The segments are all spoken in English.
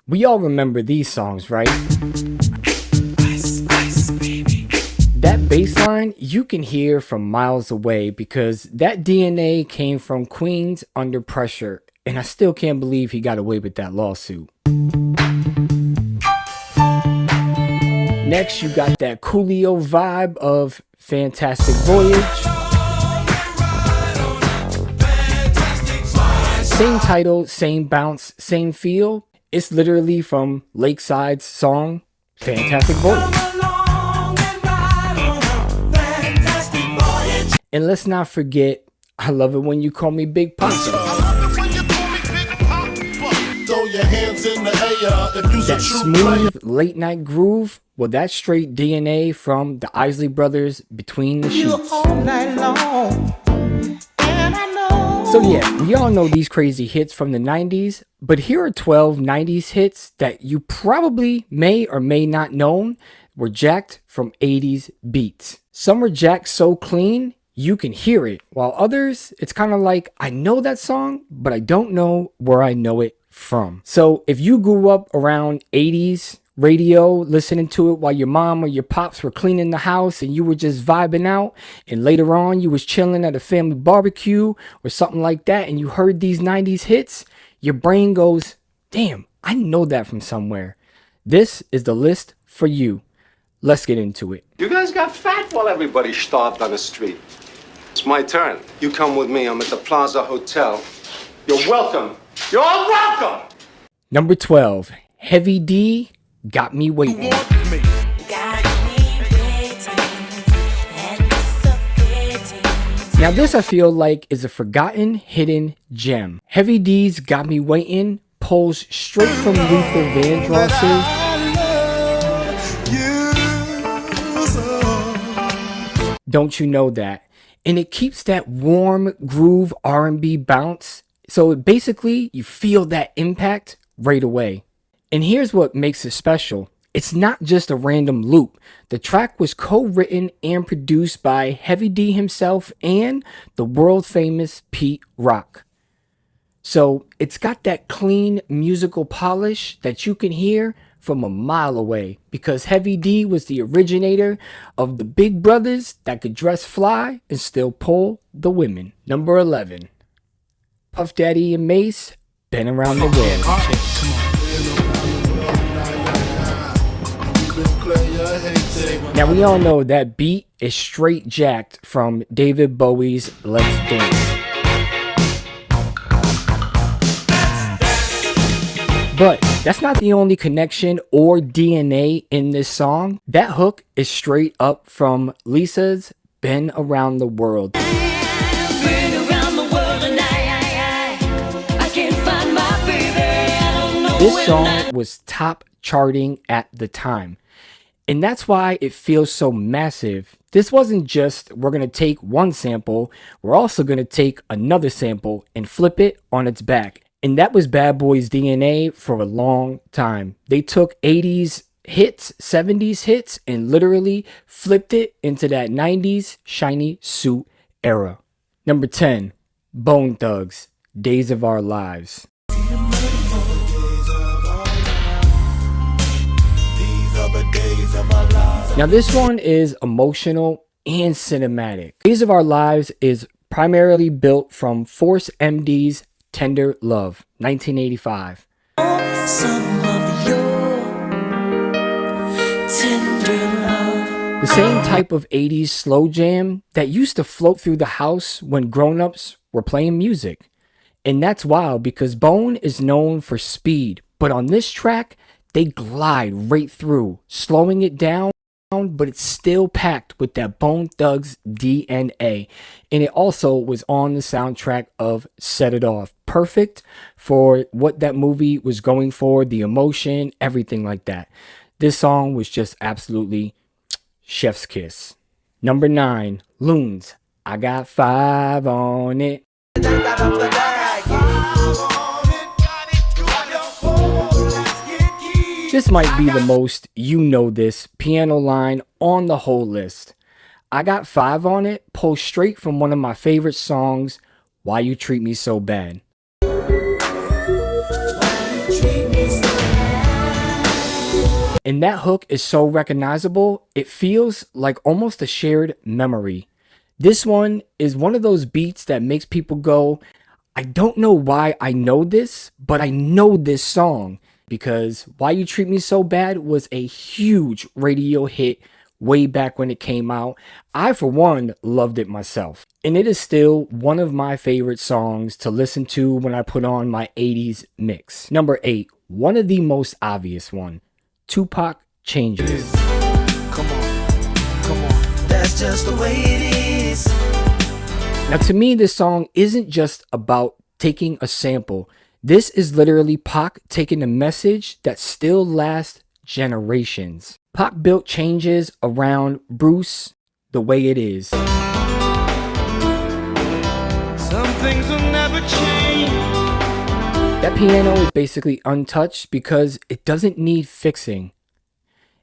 We all remember these songs, right? Ice, ice, baby. That bass line you can hear from miles away because that DNA came from Queen's Under Pressure, and I still can't believe he got away with that lawsuit. Next, you got that Coolio vibe of Fantastic Voyage. Same title, same bounce, same feel. It's literally from Lakeside's song, Fantastic Voyage. And let's not forget, I love it when you call me Big Papa. That smooth late night groove, well, that's straight DNA from the Isley Brothers' Between the Sheets. So yeah, we all know these crazy hits from the 90s, but here are 12 90s hits that you probably may or may not know were jacked from 80s beats. Some were jacked so clean, you can hear it, while others, it's kind of like, I know that song, but I don't know where I know it from. So if you grew up around 80s radio, listening to it while your mom or your pops were cleaning the house and you were just vibing out, and later on you was chilling at a family barbecue or something like that, and you heard these 90s hits, your brain goes, damn, I know that from somewhere. This is the list for you. Let's get into it. You guys got fat while everybody starved on the street. It's my turn. You come with me. I'm at the Plaza Hotel. You're welcome. You're all welcome. Number 12, Heavy D, Got Me Waiting. Now this I feel like is a forgotten hidden gem. Heavy D's Got Me Waiting pulls straight from Luther Vandross's Don't You Know That, and it keeps that warm groove R&B bounce, so basically you feel that impact right away. And here's what makes it special. It's not just a random loop. The track was co-written and produced by Heavy D himself and the world famous Pete Rock. So it's got that clean musical polish that you can hear from a mile away, because Heavy D was the originator of the big brothers that could dress fly and still pull the women. Number 11, Puff Daddy and Mace, Been Around the World. Now we all know that beat is straight jacked from David Bowie's Let's Dance. But that's not the only connection or DNA in this song. That hook is straight up from Lisa's Been Around the World. This song was top charting at the time. And that's why it feels so massive. This wasn't just, we're going to take one sample, we're also going to take another sample and flip it on its back. And that was Bad Boy's DNA for a long time. They took 80s hits, 70s hits, and literally flipped it into that 90s shiny suit era. Number 10, Bone Thugs, Days of Our Lives. Now this one is emotional and cinematic. Days of Our Lives is primarily built from Force MD's Tender Love, 1985. The same type of 80s slow jam that used to float through the house when grown-ups were playing music. And that's wild because Bone is known for speed, but on this track, they glide right through, slowing it down, but it's still packed with that Bone Thugs DNA. And it also was on the soundtrack of Set It Off. Perfect for what that movie was going for, the emotion, everything like that. This song was just absolutely chef's kiss. Number 9, Loons, I Got 5 on It. This might be the most this piano line on the whole list. I Got 5 on It pulls straight from one of my favorite songs, Why You Treat Me So Bad. And that hook is so recognizable, it feels like almost a shared memory. This one is one of those beats that makes people go, I don't know why I know this, but I know this song. Because Why You Treat Me So Bad was a huge radio hit way back when it came out. I, for one, loved it myself. And it is still one of my favorite songs to listen to when I put on my 80s mix. Number 8, one of the most obvious one, Tupac, Changes. Come on, that's just the way it is. Now, to me, this song isn't just about taking a sample. This is literally Pac taking a message that still lasts generations. Pac built Changes around Bruce the way it is. Some things will never change. That piano is basically untouched because it doesn't need fixing.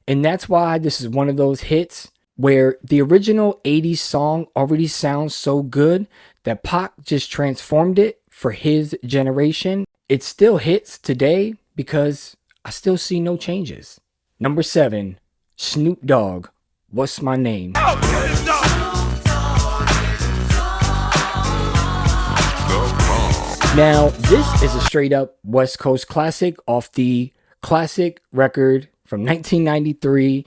And that's why this is one of those hits where the original 80s song already sounds so good that Pac just transformed it for his generation. It still hits today because I still see no changes. Number 7, Snoop Dogg, What's My Name? Now, this is a straight up West Coast classic off the classic record from 1993,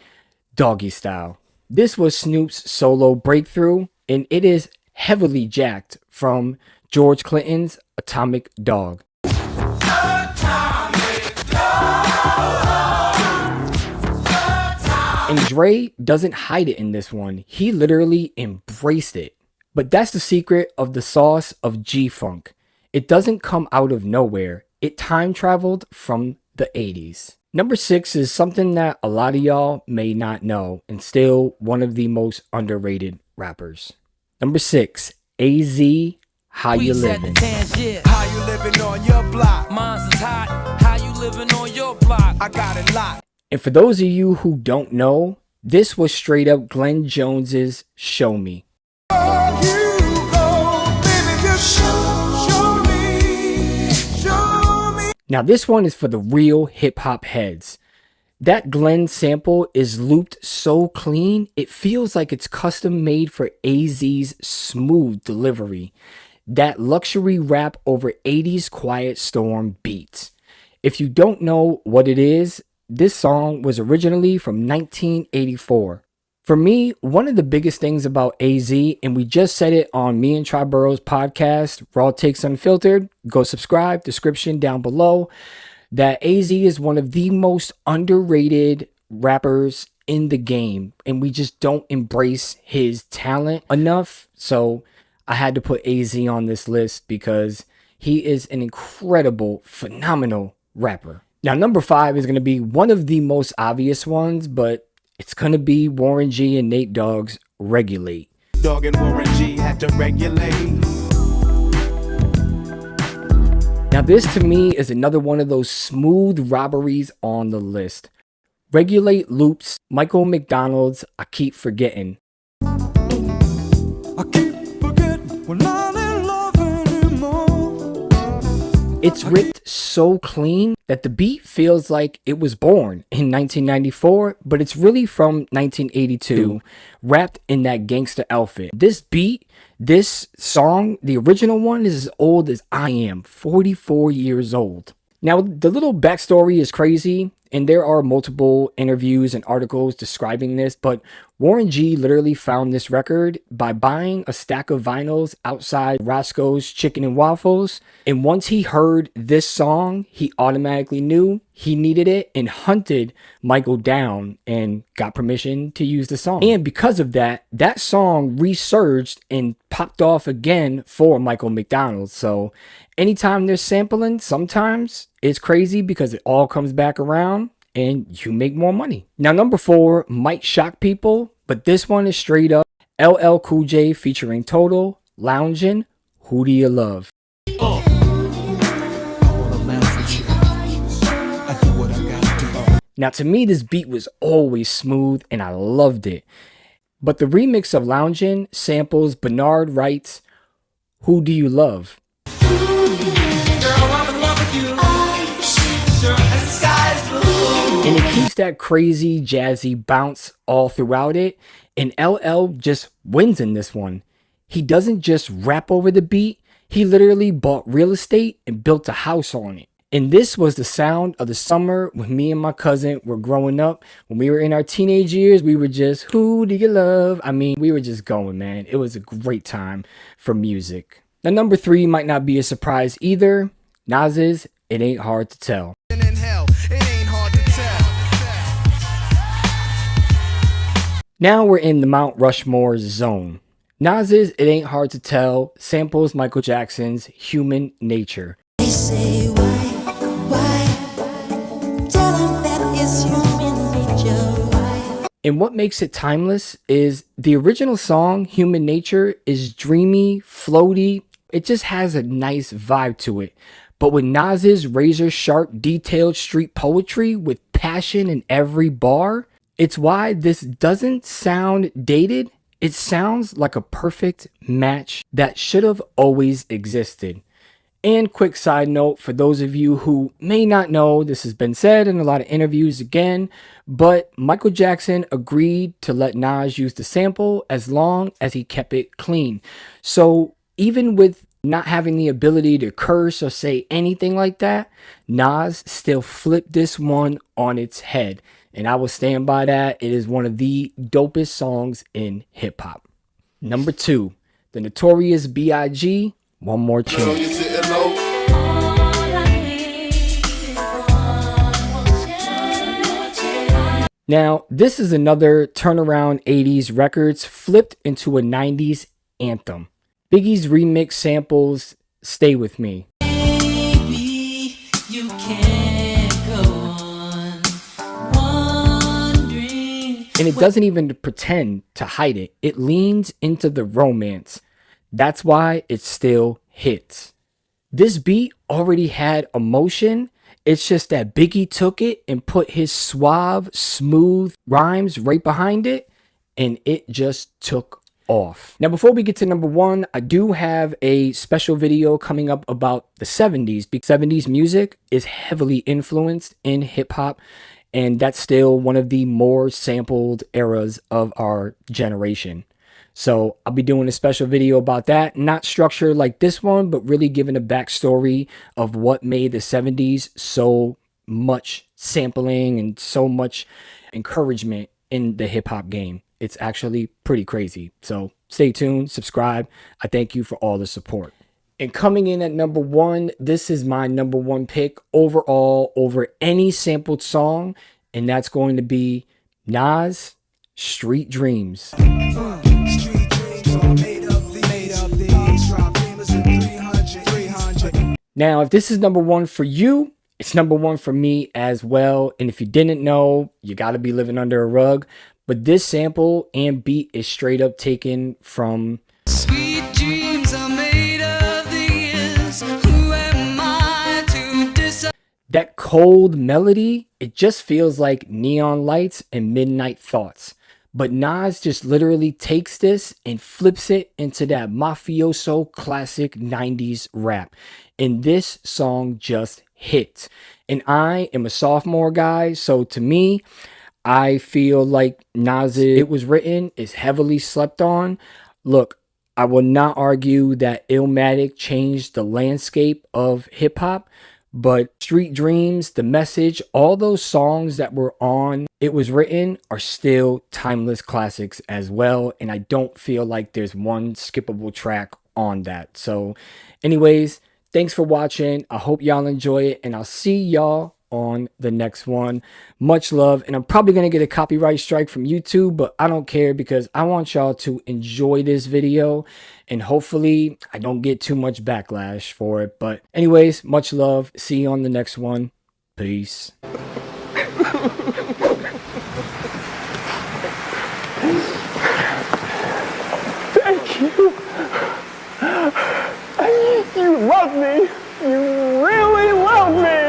Doggy Style. This was Snoop's solo breakthrough, and it is heavily jacked from George Clinton's Atomic Dog. And Dre doesn't hide it in this one. He literally embraced it. But that's the secret of the sauce of G-Funk. It doesn't come out of nowhere. It time traveled from the 80s. Number 6 is something that a lot of y'all may not know, and still one of the most underrated rappers. Number 6, AZ, How You Living. How you living on your block? Mine's is hot. How you living on your block? I got it locked. And for those of you who don't know, this was straight up Glenn Jones's Show Me. Now this one is for the real hip hop heads. That Glenn sample is looped so clean, it feels like it's custom made for AZ's smooth delivery. That luxury rap over 80s Quiet Storm beats. If you don't know what it is, this song was originally from 1984. For me, one of the biggest things about AZ, and we just said it on me and Triburrow's podcast, Raw Takes Unfiltered, go subscribe, description down below, that AZ is one of the most underrated rappers in the game, and we just don't embrace his talent enough. So I had to put AZ on this list because he is an incredible, phenomenal rapper. Now, number 5 is going to be one of the most obvious ones, but it's going to be Warren G and Nate Dogg's Regulate. Dog and Warren G had to regulate. Now, this to me is another one of those smooth robberies on the list. Regulate loops Michael McDonald's I Keep Forgetting. I keep forgetting we're not in love anymore. It's ripped so clean that the beat feels like it was born in 1994, but it's really from 1982, wrapped in that gangster outfit. This beat, this song, the original one is as old as I am, 44 years old. Now, the little backstory is crazy, and there are multiple interviews and articles describing this, but Warren G literally found this record by buying a stack of vinyls outside Roscoe's Chicken and Waffles, and once he heard this song, he automatically knew he needed it and hunted Michael down and got permission to use the song. And because of that, that song resurged and popped off again for Michael McDonald. So anytime they're sampling, sometimes it's crazy because it all comes back around and you make more money. Now, number 4 might shock people, but this one is straight up LL Cool J featuring Total, Loungin', Who Do You Love? Now, to me, this beat was always smooth and I loved it. But the remix of Loungin' samples Bernard Wright's Who Do You Love? And it keeps that crazy jazzy bounce all throughout it, and LL just wins in this one. He doesn't just rap over the beat, he literally bought real estate and built a house on it. And this was the sound of the summer when me and my cousin were growing up. When we were in our teenage years, we were just, who do you love? I mean, we were just going, man. It was a great time for music. Now, number 3 might not be a surprise either. Nas's It Ain't Hard to Tell. Now we're in the Mount Rushmore zone. Nas's It Ain't Hard to Tell samples Michael Jackson's Human Nature. They say why? Tell them that it's human nature. And what makes it timeless is the original song, Human Nature, is dreamy, floaty. It just has a nice vibe to it. But with Nas's razor-sharp, detailed street poetry with passion in every bar, it's why this doesn't sound dated. It sounds like a perfect match that should have always existed. And quick side note for those of you who may not know, this has been said in a lot of interviews again, but Michael Jackson agreed to let Nas use the sample as long as he kept it clean. So even with not having the ability to curse or say anything like that, Nas still flipped this one on its head. And I will stand by that. It is one of the dopest songs in hip hop. Number 2, the Notorious B.I.G., One More Chance. Now, this is another turnaround 80s records flipped into a 90s anthem. Biggie's remix samples Stay With Me. Baby, you can't go on wondering. And it doesn't even pretend to hide it. It leans into the romance. That's why it still hits. This beat already had emotion. It's just that Biggie took it and put his suave, smooth rhymes right behind it, and it just took off. Now, before we get to number 1, I do have a special video coming up about the 70s. Because 70s music is heavily influenced in hip hop, and that's still one of the more sampled eras of our generation. So I'll be doing a special video about that, not structured like this one, but really giving a backstory of what made the 70s so much sampling and so much encouragement in the hip hop game. It's actually pretty crazy. So stay tuned, subscribe. I thank you for all the support. And coming in at number 1, this is my number 1 pick overall over any sampled song, and that's going to be Nas, Street Dreams. Now, if this is number 1 for you, it's number 1 for me as well. And if you didn't know, you got to be living under a rug. But this sample and beat is straight up taken from Sweet dreams are made of these. Who am I to decide? that cold melody. It just feels like Neon Lights and Midnight Thoughts. But Nas just literally takes this and flips it into that mafioso classic 90s rap. And this song just hits. And I am a sophomore guy, so to me, I feel like Nas' It Was Written is heavily slept on. Look, I will not argue that Illmatic changed the landscape of hip hop, but Street Dreams, The Message, all those songs that were on It Was Written are still timeless classics as well. And I don't feel like there's one skippable track on that. So anyways, thanks for watching. I hope y'all enjoy it, and I'll see y'all on the next one. Much love. And I'm probably going to get a copyright strike from YouTube, but I don't care because I want y'all to enjoy this video, and hopefully I don't get too much backlash for it. But anyways, much love. See you on the next one. Peace. Thank you. You love me. You really love me.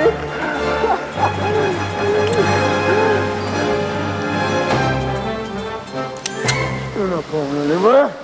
You're not going anywhere.